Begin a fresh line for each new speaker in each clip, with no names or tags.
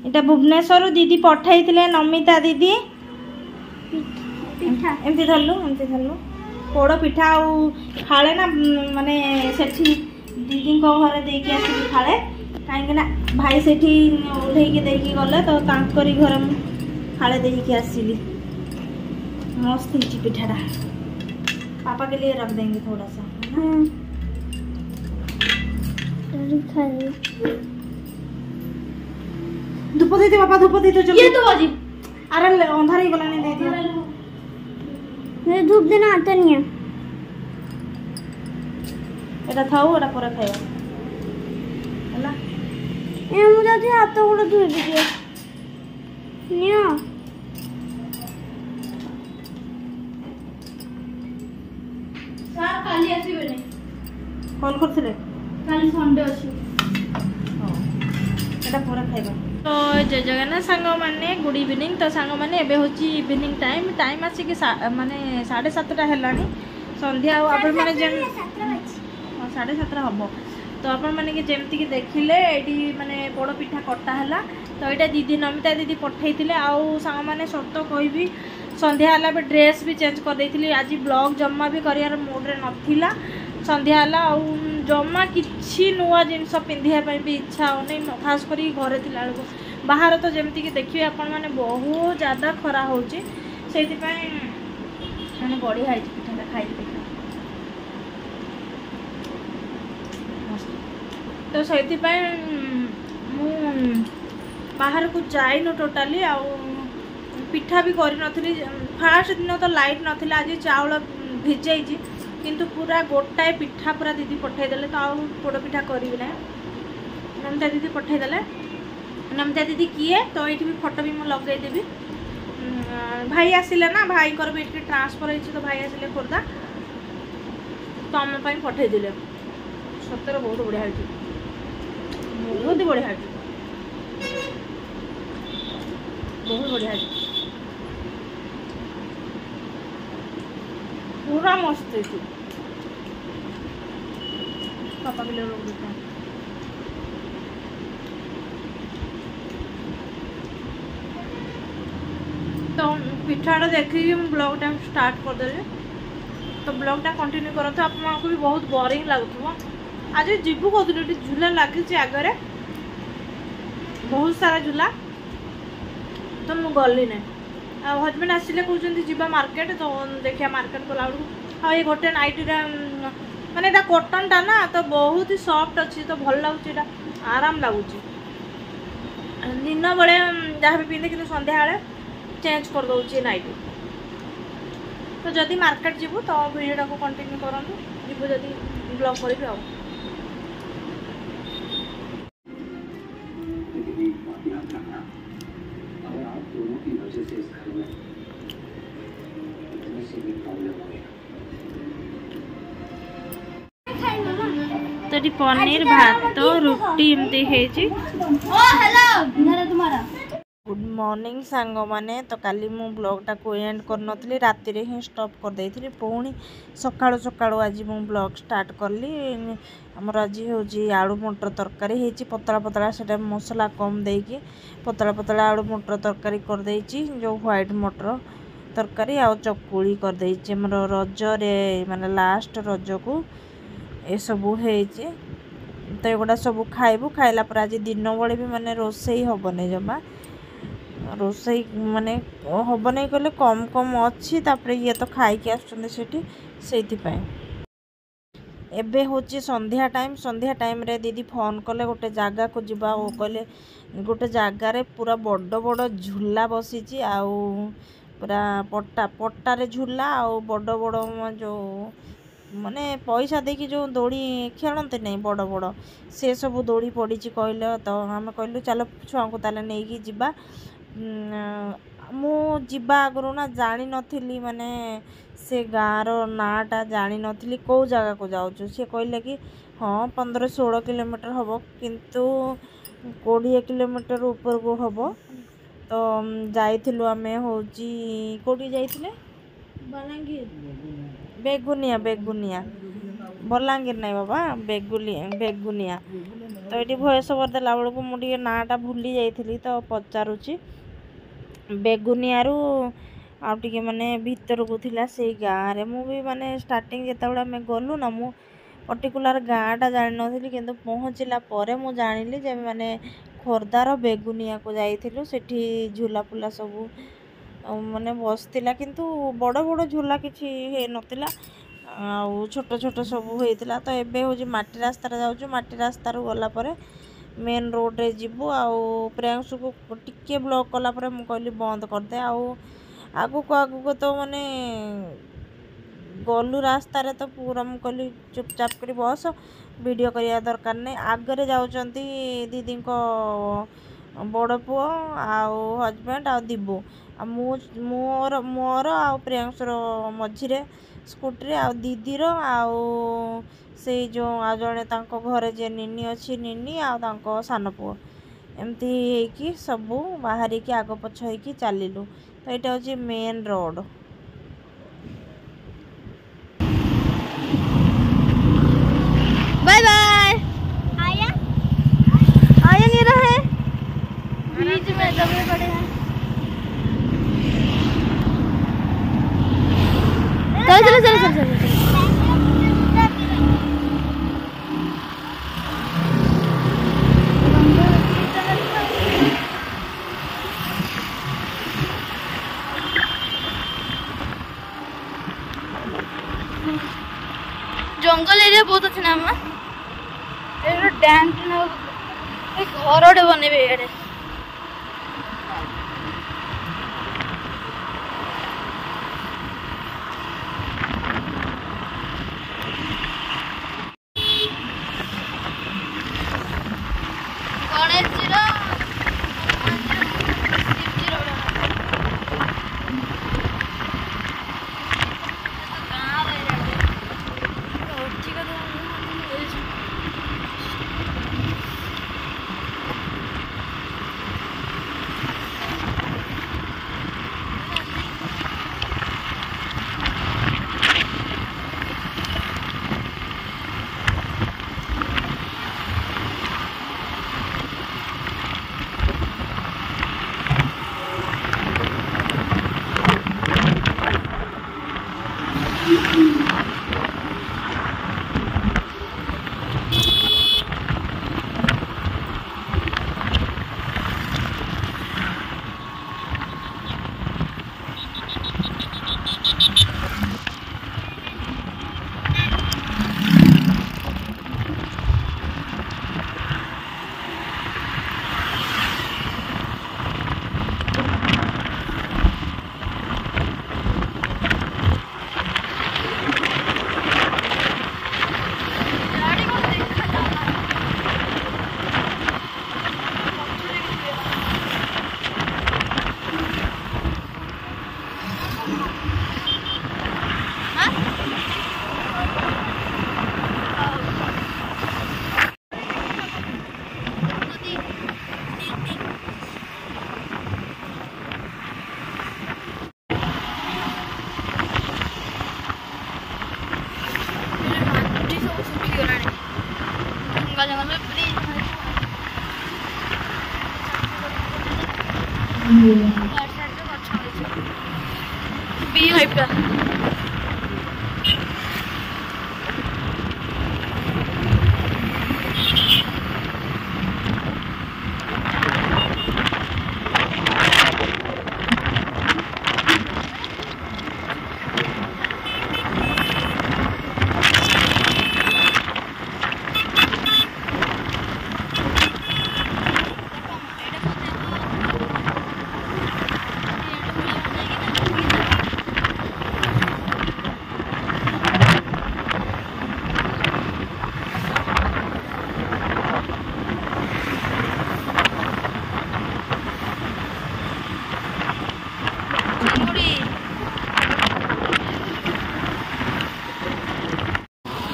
এটা ভুবনেশ্বর दीदी पठाई नमिता दीदी एमती धरलु पोड़ पिठा खाए ना माने सेठी दीदी घर देकी आसली खाए कहीं भाई सेठी उठेकी देकी गले तो तांकरी घर खाए देकी आसली मस्त ही पिठाटा पापा के लिए रख देंगे थोड़ा सा धूप दे पापा धूप दे तो ये तो बाजी अरे अंधार ही गला नहीं दे दिया ये धूप देना आता नहीं है एटा थाओ एटा पर खाइबा हला ए मुझे जे हाथ गोड़ धोई दिए निया सर काली आसीबे नहीं कॉल करथिले काली संडे अछि एटा पर खाइबा तो जय जगन्नाथ सांग मैंने गुड इवनिंग तो सांग मैंने एबे होची इवनिंग टाइम आसी कि माने 7:30 हेलानी संध्या आपण माने जेम 7:30 हम तो आपण माने कि जेमती कि देखिले एटी माने पोड़ पिठा कटा हला तो एटा दीदी नमिता दीदी पठैतिले आउ सांग माने सत्त कहबी संध्या हला बे ड्रेस भी चेंज कर देथिली आज ब्लॉग जम्मा भी करियार मूड रे नथिला संध्या हला आउ जम्मा किछि नुआ जिनस पिंधिया पई भी इच्छा हो नहीं खास करी घरे थिला बाहर तो जमती कि देखिए आपण माने बहुत ज़्यादा खरा होची सेति पई माने बड़ी हाई पिठा खाई देखा तो सेति पई मु बाहर को जाई न टोटली आ पिठा भी करि नथली फास्ट दिन तो लाइट नथिला आज चावल भिजाई किंतु पूरा गोटाए पिठा पूरा दीदी पठाई देले तो आउ पोड़ पिठा करी ना नमिता दीदी पठाई देले नमिता दीदी किए तो ये भी फोटो भी मुझे लगे देवी भाई आसिले ना भाई कर भी ट्रांसफर होती तो भाई आसिले खोर्धा तो आम पठे देले सतर बहुत बढ़िया होती बहुत बढ़िया होती बहुत बढ़िया होती पूरा मस्त है पापा के लिए लोग देते हैं तो पिठाटा देखिए ब्लॉग टाइम स्टार्ट करदे तो ब्लॉगटा कंटिन्यू करते आपको भी बहुत बोरिंग लगुव आज जीवु कौन झूला लगी आगे बहुत सारा झूला तो मुझे गली ना हजबैंड आसिले कहते जीवा मार्केट तो देखिए मार्केट गला हाँ ये गोटे नाइटी माने कॉटन टा ना तो बहुत ही सॉफ्ट अच्छी तो भल लगुच आराम लगुच दिन बेले जहाँ भी पिंधे कि संध्या चेंज कर दौची नाइटी तो जदि मार्केट जीवु तो वीडियो को कंटिन्यू करूँ जीवु जदि ब्लॉग करी आ तो पनीर भात रुटी एमती है गुड मॉर्निंग सांग माने तो काली मु ब्लॉगटा को एंड कर नथली राति रे ही स्टॉप कर देइथली पुणी सकाळु सकाळु आज मु ब्लॉग स्टार्ट करली हमर आज होजी आलू मटर तरकारी हेची पतला पतला सेटा मसला कम देकी पतला पतला आलू मटर तरकारी कर देइची जो व्हाइट मटर तरकारी आ चकुली कर देइची हमर रज रे माने लास्ट रज को ए सबु हेची तो एगुड़ा सब खाइबू खाइला पर आज दिन बड़े भी माने रोसई हेनी जमा रोसई माने हम नहीं कहले कम कम अच्छी तापर ये तो खाई आसुँच से एबे होची संध्या टाइम रे दीदी फोन कले गोटे जगह को जीवा वो कहले गोटे जगार पूरा बड़ बड़ झूला बसी आउ पूरा पट्टा पट्टारे झूला आउ बड़ बड़ जो माने पैसा देकी जो दौड़ी खेलते नहीं बड़ बड़ से सब दौड़ी पड़ी कहले तो आम कहलु चलो छुआ को ताले नहीं जीवा मु जीवा आगु ना जानी नथिली माने से गाँव नाटा जानी नथिली कौ जगह को जाऊँ सी कहले कि हाँ 15-16 किलोमीटर हम किंतु 20 किलोमीटर ऊपर को हम तो जाइलु आम हूँ कौटी जाइए बलांगीर बेगुनिया बेगुनिया बलांगीर नहीं बाबा बेगुनिया तो ये भयस ओवर देला बेलू मुझे नाटा भूली जाइली तो पचारुची बेगुनियारू आउटे माने भीतर को थिला से गाँव में मुझे माने स्टार्टिंग जिते आम गलु ना मु पर्टिकुलर गाँटा जान नी कि पहुँचला मु जानिली जे माने खोर्धार बेगुनिया को जाइलु सेठी झूला फुला सब माने बसला किंतु बड़ बड़ झूला किसी नथिला आउ छोट छोट सब होता तो एबे हूँ माटी रास्तार जाऊँ माटी रास्तार गलापर मेन रोड रे जीवु आउ प्रियांशु को टिके ब्लॉक कलापर मु कहली बंद करदे आगु को तो माने गलु रास्तार तो पूरा मु कहली चुपचाप कर बस वीडियो करने दरकार नहीं आगरे जाऊँच दीदी बड़ पुओ आउ हजबैंड आ दिबू आ मोर मोर आ प्रियांशुर मझिरे स्कूटी आ दीदीर आउ से जो आ जड़े घरे जे निनी अच्छी निनी आ सान पुओ एमती सबू बाहर की आग पछ हो चलू तो यहाँ हूँ मेन रोड।
Bye bye. आया आया नहीं रहे बीच में दबे पड़े हैं। चलो चलो चलो चलो चलो जंगल एरिया बहुत अच्छे ना डैम घर बनइबे ये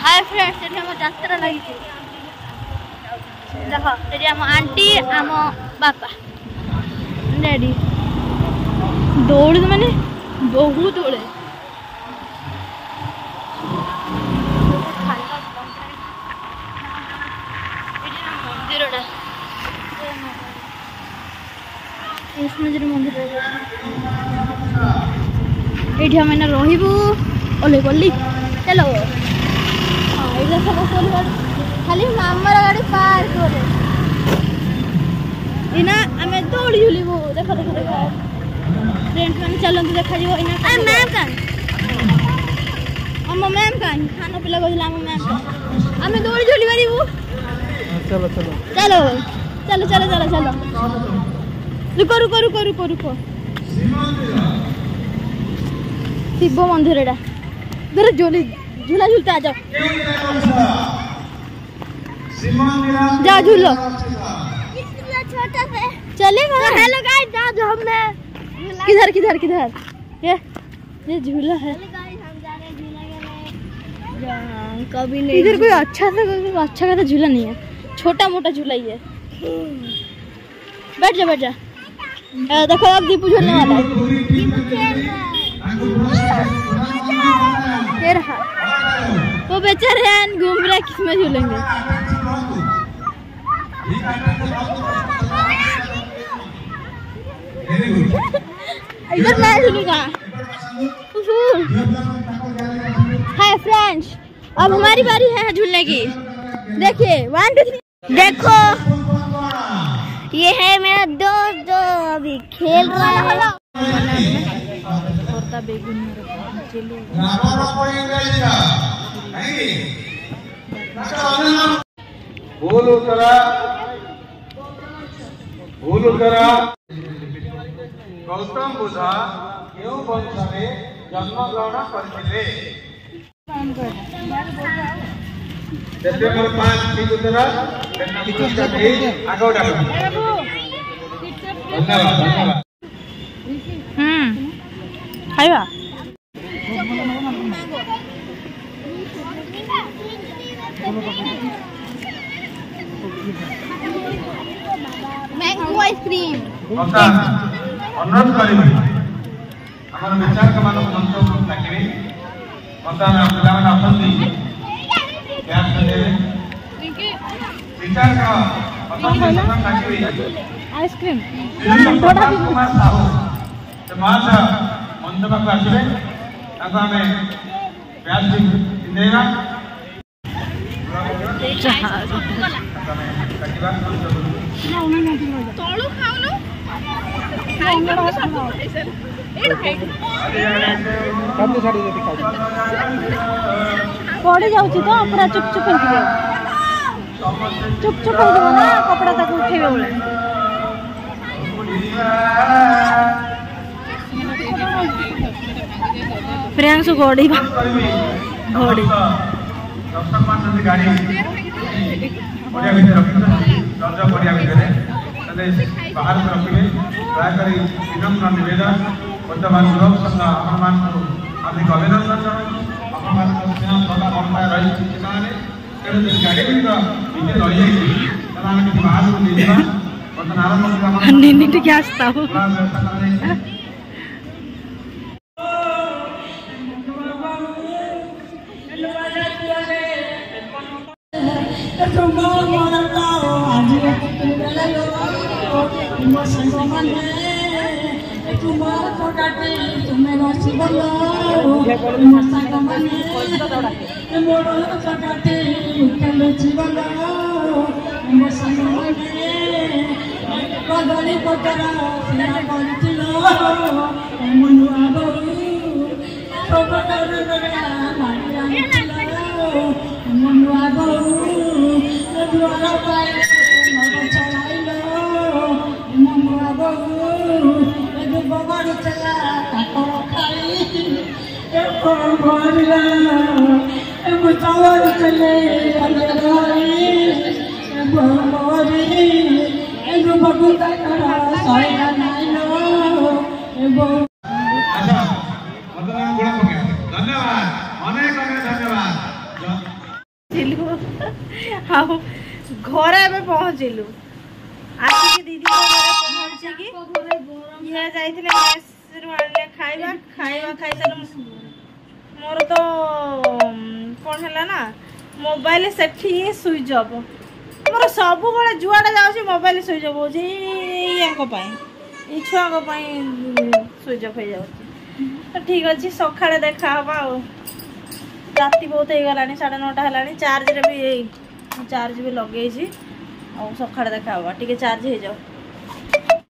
हाय फ्रेंड्स ये हम यात्रा लगी देखो ये आम आंटी आम बापा डैडी दौड़ माने बहुत दौड़े मंदिर कृष्णजी मंदिर ये आम रही ओल्हे पड़ी चलो खाली मामार गाड़ी पार्क इना आम दौड़ी झुलू देख देख देख फ्रेंड्स मैंने चलते देखा मैम आम मैम कहीं खाना पिला कहला आम मैम आम दौड़ी झुली पारू
चलो चलो
चलो चलो चलो चलो चलो रुको रुको रुको रुको रुको शिव मंदिर एटा धर झूली झूला झूलते आ जाओ जाओ झूलो चलेगा हेलो गाइस जाओ जो हमने किधर किधर किधर ये झूला है कभी नहीं इधर कोई अच्छा का झूला नहीं है छोटा मोटा झूला ही है बैठ जा बैठ जा देखो अब दीपू झूलने वाला है रहा वो बेचारे घूम रहे किसमें झूलेंगे इधर मैं झूलूंगा हाय फ्रेंड्स अब हमारी बारी है झूलने की देखिए 1 2 3 देखो ये है मेरा दोस्त जो अभी खेल रहा है
भूल उत्तरा गौतम बुद्ध क्यों वंश में जन्म ग्रहण करथिले सेप्टेम्बर 5 ठीक उत्तरा आगे डालो धन्यवाद
खाइबा
मैंगो आइसक्रीम
अनुरोध करी आम विचारक मान मंच डाकि बर्तमान पे
आइसक्रीम
कुमार साहू मंच पाक आसवे
पड़ी जाऊँ तो पूरा चुप चुप चुप चुप ना कपड़ा तक उठे बोले प्रियांशु घोड़ी घोड़ी
बाहर रखिए दयाकर विनम्र नवेदन वर्तमान हार्दिक अभिनंदन गाड़ी रही
कदली पतरा
घर पहुँचलु आसिक दीदी पहुँची खाइबा खाइबा खाई सारे मोर तो कौन है ना मोबाइल से स्विच ऑफ मोर सब जुआड़ा जाऊँ मोबाइल स्विच ऑफ हो ये छुआ सुइच ऑफ हो जाऊँ तो ठीक अच्छे सकाଳେ देखा हवा राति बहुत हो गला 9:30 है चार्ज भी चार्ज भी लगे सकाଳେ देखा टे चार्ज हो जाओ।